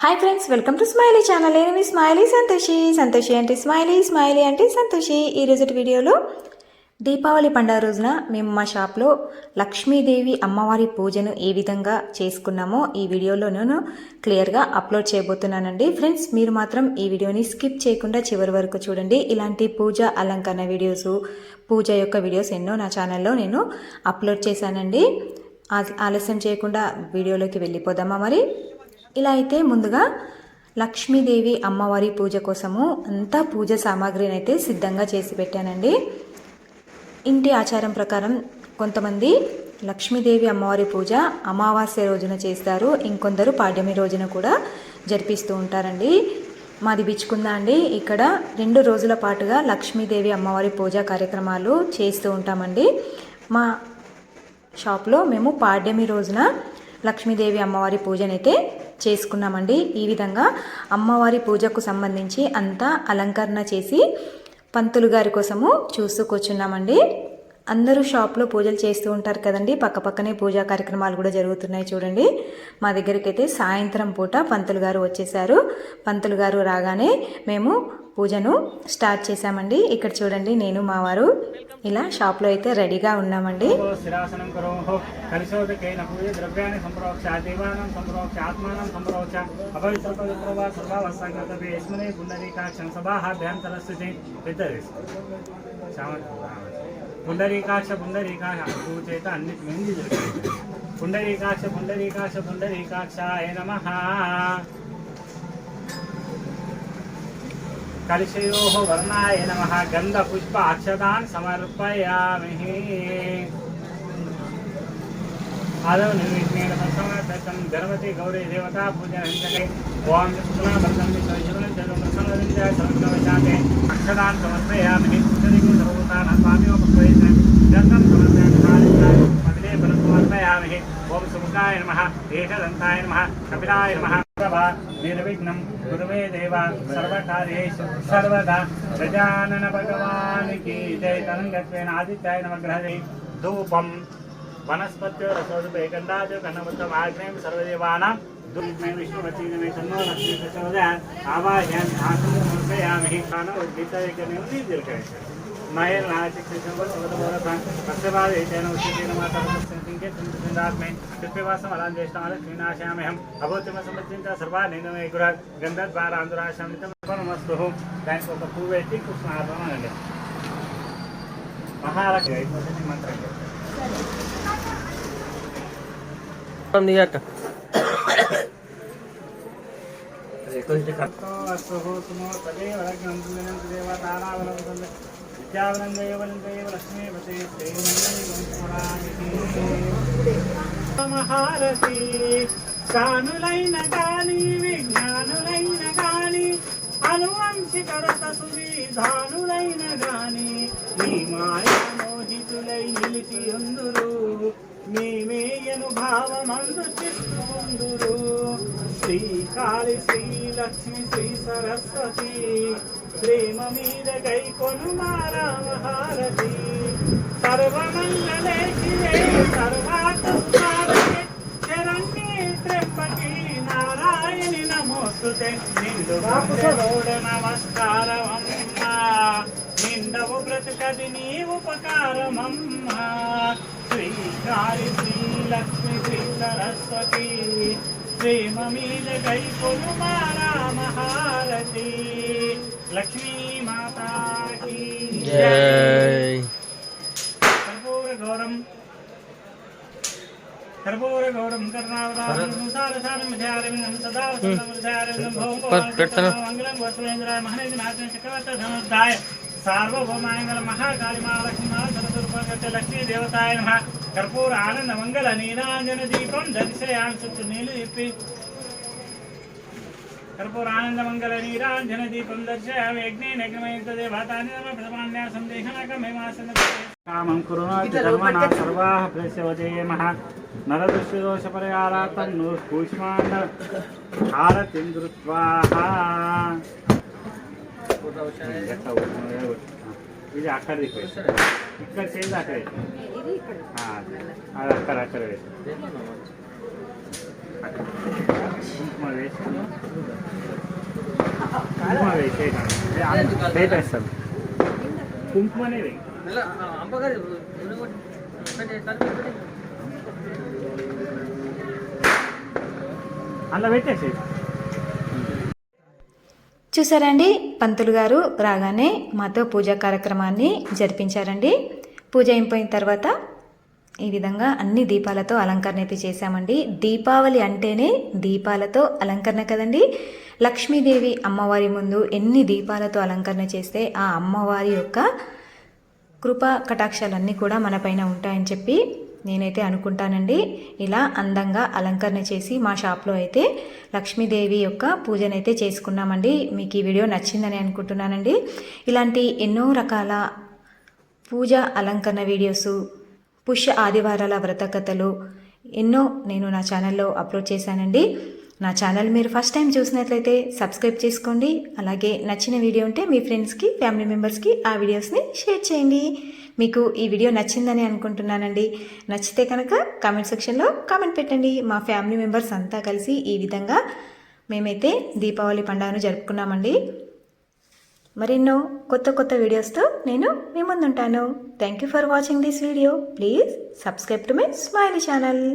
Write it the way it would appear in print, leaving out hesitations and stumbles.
Hi friends, welcome to smiley channel. నేను మీ smiley Santoshi. Santoshi అంటే smiley, smiley అంటే సంతోషి. ఈరోజు వీడియోలో దీపావళి పండుగ రోజున మేము మా షాప్లో లక్ష్మీదేవి అమ్మవారి పూజను ఏ విధంగా చేసుకున్నామో ఈ వీడియోలో నేను క్లియర్గా అప్లోడ్ చేయబోతున్నానండి. ఫ్రెండ్స్, మీరు మాత్రం ఈ వీడియోని స్కిప్ చేయకుండా చివరి వరకు చూడండి. ఇలాంటి పూజ అలంకరణ వీడియోస్, పూజ యొక్క వీడియోస్ ఎన్నో నా ఛానల్లో నేను అప్లోడ్ చేశానండి. ఆలస్యం చేయకుండా వీడియోలోకి వెళ్ళిపోదామా మరి. ఇలా అయితే ముందుగా లక్ష్మీదేవి అమ్మవారి పూజ కోసము అంతా పూజ సామాగ్రిని అయితే సిద్ధంగా చేసి పెట్టానండి. ఇంటి ఆచారం ప్రకారం కొంతమంది లక్ష్మీదేవి అమ్మవారి పూజ అమావాస్య రోజున చేస్తారు, ఇంకొందరు పాడ్యమి రోజున కూడా జరిపిస్తూ ఉంటారండి. మాది బిచ్చుకుందా అండి. ఇక్కడ 2 రోజుల పాటుగా లక్ష్మీదేవి అమ్మవారి పూజా కార్యక్రమాలు చేస్తూ ఉంటామండి. మా షాప్లో మేము పాడ్యమి రోజున లక్ష్మీదేవి అమ్మవారి పూజనైతే చేసుకున్నామండి. ఈ విధంగా అమ్మవారి పూజకు సంబంధించి అంతా అలంకరణ చేసి పంతులు గారి కోసము చూస్తూ కూర్చున్నామండి. అందరూ షాప్లో పూజలు చేస్తూ ఉంటారు కదండి, పక్కపక్కనే పూజా కార్యక్రమాలు కూడా జరుగుతున్నాయి. చూడండి, మా దగ్గరికి అయితే సాయంత్రం పూట పంతులు గారు వచ్చేసారు. పంతులు గారు రాగానే మేము పూజను స్టార్ట్ చేశామండి. ఇక్కడ చూడండి, నేను మా వారు ఇలా షాప్లో అయితే రెడీగా ఉన్నామండి. పుండరీకాక్ష పుండరీకాక్ష పూజేత అన్నిటి మంది పుండరీకాక్ష పుండరీకాక్ష పుండరీకాక్షాయ నమః. కలిశయోః వర్ణాయ నమః. గంధ పుష్ప అక్షతాన్ సమర్పయామి. ఆదౌ నిర్విఘ్నేన సంసమాప్తం గణపతి గౌరీ దేవతా పూజనంతకే ఓం పునః ప్రసన్నవింజాయ సర్వశాంతే అక్షతాన్ సమర్పయామి. సర్వభూతాన్ స్వామినో పుష్పేషణం గంధం సమర్పయామి. పదిలే ఫలం సమర్పయామి. ఓం సుముఖాయ నమః, ఏకదంతాయ నమః, కపిలాయ నమః. ప్రభా నిర్విఘ్నం గురువే దేవ సర్వకార్యేషు సర్వదా. గజానన భగవానికి జై. తరంగత్వేన ఆదిత్యాయ నమగ్రహదే. ధూపం వనస్పత్యో రసోదుపే గంధాచో కన్నముత్తం ఆగ్నేయం సర్వదేవానాం ధూపమే విష్ణువచీనమే తన్నో లక్ష్మీ ప్రచోదయాత్. ఆవాహయామి ఆసనం సమర్పయామి. కానం ఉద్దితైకనే దీర్ఘాయుష మహేల్ నాచిక్షేషం సర్వదమోరథం పక్షపాదేన ఉచితేన మాతాస్మింకే చింతాత్మే కృత్యవాసం అలాం జ్యేష్ఠాల శ్రీనాశామహం అభూతిమ సంబద్ధించ సర్వానినమే గుర గంధద్వారాంధురాశమితం నమస్తు. దానికి ఒక పువ్వు పెట్టి కృష్ణార్పణ అండి. మహాలక్ష్మి మంత్రం మహారతి. కానులైన గాని విజ్ఞానులైన గాని అనువంశికరత సువిధానులైన గాని నీ మాయా మోహితులై నిలిచి ఉందురు. మేమేయను భావమందు చిత్తుందురు. శ్రీ కాళి శ్రీ లక్ష్మి శ్రీ సరస్వతి ప్రేమ మీద గైకొను మారామహారతి. సర్వమంగళే శివే సర్వార్థసాధకే శరణ్యే త్ర్యంబకే నారాయణి నమోస్తుతే. నిండు భక్తులోడ నమస్కారమమ్మా, నిండవు బ్రతుకది నీ ఉపకారమమ్మా. శ్రీ కాళి శ్రీ లక్ష్మి శ్రీ సరస్వతి ప్రేమ మీద గైకొను మారామహారతి. లక్ష్మీ మాతాకి జై. కర్పూరగౌరం కర్పూరగౌరం కర్ణావతారం సంసారసారం విద్యారవిందం సదా వసంతమృధారవిందం భౌమ మంగళం గోత్రేంద్రాయ మహనీయ నాథం చక్రవర్త ధనుర్ధాయ సార్వభౌమాంగళ మహాకాళి మహాలక్ష్మి మహాసరస్వరూపగత లక్ష్మీ దేవతాయ నమః. కర్పూర ఆనంద మంగళ నీరాంజన దీపం దర్శయామి. చుట్టూ నీళ్లు తిప్పి కర్పూర ఆనంద మంగళ నీరాంజన దీపం దర్శయామి. యజ్ఞేన యజ్ఞమయంతదే భాతాని నమ ప్రథమాన్యా సందేహనకమేమాసన కామం కురుణాతి ధర్మనా సర్వాః ప్రస్యవదేమః. నరదృశ్యదోష పరిహారార్థం నూష్మాండ హారతిం ధృత్వాః. ఇది అక్కడిది ఇక్కడ చేసి అక్కడే అది అక్కడ కుంకుమ వేస్తాను. కుంకుమ వేసేస్తాను. కుంకుమనే వేయి. అలా పెట్టేసి చూసారండి, పంతులు గారు రాగానే మాతో పూజా కార్యక్రమాన్ని జరిపించారండి. పూజ అయిపోయిన తర్వాత ఈ విధంగా అన్ని దీపాలతో అలంకరణ అయితే చేశామండి. దీపావళి అంటేనే దీపాలతో అలంకరణ కదండి. లక్ష్మీదేవి అమ్మవారి ముందు ఎన్ని దీపాలతో అలంకరణ చేస్తే ఆ అమ్మవారి యొక్క కృపా కటాక్షాలన్నీ కూడా మన పైన ఉంటాయని చెప్పి నేనైతే అనుకుంటానండి. ఇలా అందంగా అలంకరణ చేసి మా షాప్లో అయితే లక్ష్మీదేవి యొక్క పూజనైతే చేసుకున్నామండి. మీకు ఈ వీడియో నచ్చిందని అనుకుంటున్నానండి. ఇలాంటి ఎన్నో రకాల పూజ అలంకరణ వీడియోసు, పుష్య ఆదివారాల వ్రత కథలు ఎన్నో నేను నా ఛానల్లో అప్లోడ్ చేశానండి. నా ఛానల్ మీరు ఫస్ట్ టైం చూసినట్లయితే సబ్స్క్రైబ్ చేసుకోండి. అలాగే నచ్చిన వీడియో ఉంటే మీ ఫ్రెండ్స్కి, ఫ్యామిలీ మెంబర్స్కి ఆ వీడియోస్ని షేర్ చేయండి. మీకు ఈ వీడియో నచ్చిందని అనుకుంటున్నానండి. నచ్చితే కనుక కామెంట్ సెక్షన్లో కామెంట్ పెట్టండి. మా ఫ్యామిలీ మెంబర్స్ అంతా కలిసి ఈ విధంగా మేమైతే దీపావళి పండుగను జరుపుకున్నామండి. మరెన్నో కొత్త కొత్త వీడియోస్తో నేను మీ ముందుంటాను. Thank you for watching this video. Please subscribe to my smiley channel.